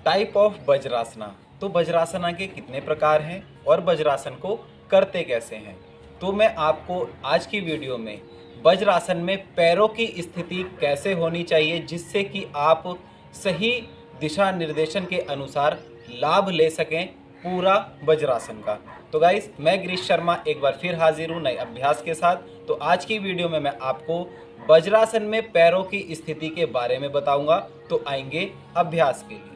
Type of वज्रासना। तो वज्रासना के कितने प्रकार हैं और वज्रासन को करते कैसे हैं, तो मैं आपको आज की वीडियो में वज्रासन में पैरों की स्थिति कैसे होनी चाहिए जिससे कि आप सही दिशा निर्देशन के अनुसार लाभ ले सकें पूरा वज्रासन का। तो गाइस, मैं गिरीश शर्मा एक बार फिर हाजिर हूँ नए अभ्यास के साथ। तो आज की वीडियो में मैं आपको वज्रासन में पैरों की स्थिति के बारे में बताऊंगा। तो आएंगे अभ्यास के लिए।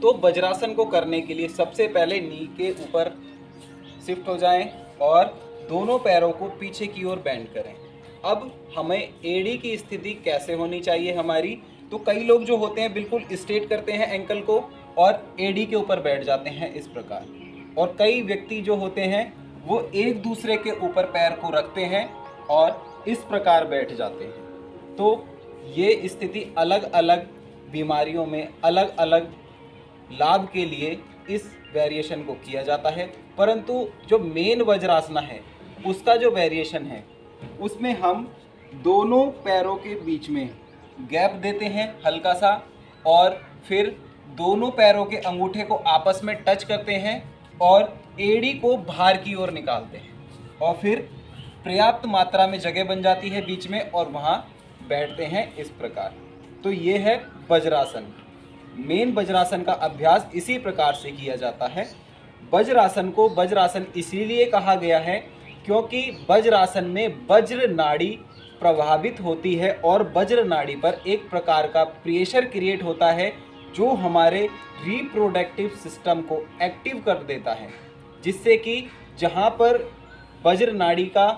तो वज्रासन को करने के लिए सबसे पहले नी के ऊपर शिफ्ट हो जाएं और दोनों पैरों को पीछे की ओर बेंड करें। अब हमें एड़ी की स्थिति कैसे होनी चाहिए हमारी, तो कई लोग जो होते हैं बिल्कुल स्ट्रेट करते हैं एंकल को और एड़ी के ऊपर बैठ जाते हैं इस प्रकार, और कई व्यक्ति जो होते हैं वो एक दूसरे के ऊपर पैर को रखते हैं और इस प्रकार बैठ जाते हैं। तो ये स्थिति अलग अलग बीमारियों में अलग अलग लाभ के लिए इस वेरिएशन को किया जाता है, परंतु जो मेन वज्रासना है उसका जो वेरिएशन है उसमें हम दोनों पैरों के बीच में गैप देते हैं हल्का सा, और फिर दोनों पैरों के अंगूठे को आपस में टच करते हैं और एड़ी को बाहर की ओर निकालते हैं, और फिर पर्याप्त मात्रा में जगह बन जाती है बीच में और वहाँ बैठते हैं इस प्रकार। तो ये है वज्रासन। मेन वज्रासन का अभ्यास इसी प्रकार से किया जाता है। वज्रासन को वज्रासन इसीलिए कहा गया है क्योंकि वज्रासन में वज्र नाड़ी प्रभावित होती है और वज्र नाड़ी पर एक प्रकार का प्रेशर क्रिएट होता है जो हमारे रिप्रोडक्टिव सिस्टम को एक्टिव कर देता है, जिससे कि जहाँ पर वज्र नाड़ी का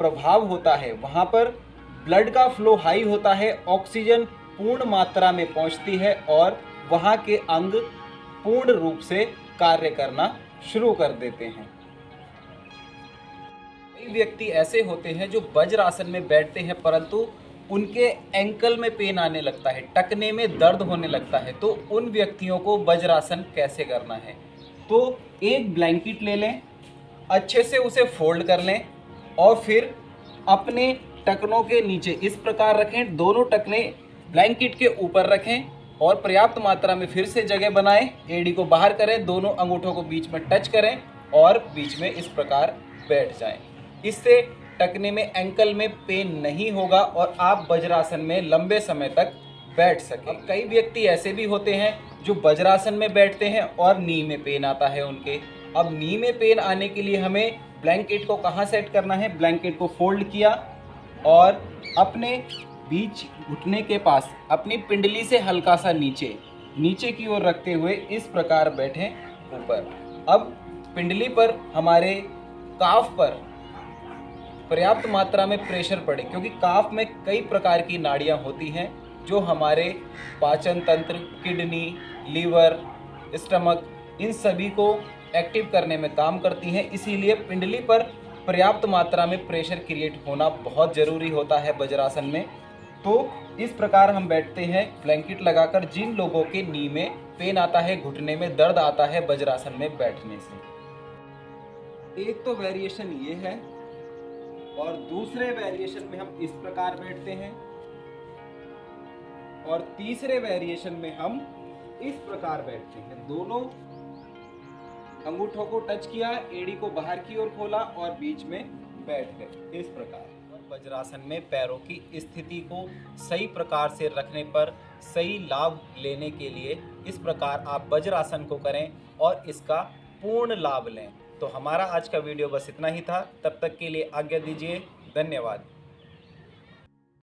प्रभाव होता है वहाँ पर ब्लड का फ्लो हाई होता है, ऑक्सीजन पूर्ण मात्रा में पहुंचती है और वहाँ के अंग पूर्ण रूप से कार्य करना शुरू कर देते हैं। कई व्यक्ति ऐसे होते हैं जो वज्रासन में बैठते हैं परंतु उनके एंकल में पेन आने लगता है, टकने में दर्द होने लगता है। तो उन व्यक्तियों को वज्रासन कैसे करना है, तो एक ब्लैंकेट ले लें, अच्छे से उसे फोल्ड कर लें और फिर अपने टखनों के नीचे इस प्रकार रखें, दोनों टखने ब्लैंकेट के ऊपर रखें और पर्याप्त मात्रा में फिर से जगह बनाएं, एड़ी को बाहर करें, दोनों अंगूठों को बीच में टच करें और बीच में इस प्रकार बैठ जाएं। इससे टखने में एंकल में पेन नहीं होगा और आप वज्रासन में लंबे समय तक बैठ सकें। अब कई व्यक्ति ऐसे भी होते हैं जो वज्रासन में बैठते हैं और नी में पेन आता है उनके। अब नी में पेन आने के लिए हमें ब्लैंकेट को कहाँ सेट करना है, ब्लैंकेट को फोल्ड किया और अपने बीच घुटने के पास अपनी पिंडली से हल्का सा नीचे की ओर रखते हुए इस प्रकार बैठें ऊपर। अब पिंडली पर हमारे काफ पर पर्याप्त मात्रा में प्रेशर पड़े, क्योंकि काफ में कई प्रकार की नाड़ियां होती हैं जो हमारे पाचन तंत्र, किडनी, लीवर, स्टमक, इन सभी को एक्टिव करने में काम करती हैं। इसीलिए पिंडली पर पर्याप्त मात्रा में प्रेशर क्रिएट होना बहुत ज़रूरी होता है वज्रासन में। तो इस प्रकार हम बैठते हैं ब्लैंकेट लगाकर। जिन लोगों के नी में पेन आता है, घुटने में दर्द आता है वज्रासन में बैठने से, एक तो वेरिएशन ये है, और दूसरे वेरिएशन में हम इस प्रकार बैठते हैं, और तीसरे वेरिएशन में हम इस प्रकार बैठते हैं। दोनों अंगूठों को टच किया, एड़ी को बाहर की ओर खोला और बीच में बैठ गए इस प्रकार। वज्रासन में पैरों की स्थिति को सही प्रकार से रखने पर सही लाभ लेने के लिए इस प्रकार आप वज्रासन को करें और इसका पूर्ण लाभ लें। तो हमारा आज का वीडियो बस इतना ही था। तब तक के लिए आज्ञा दीजिए। धन्यवाद।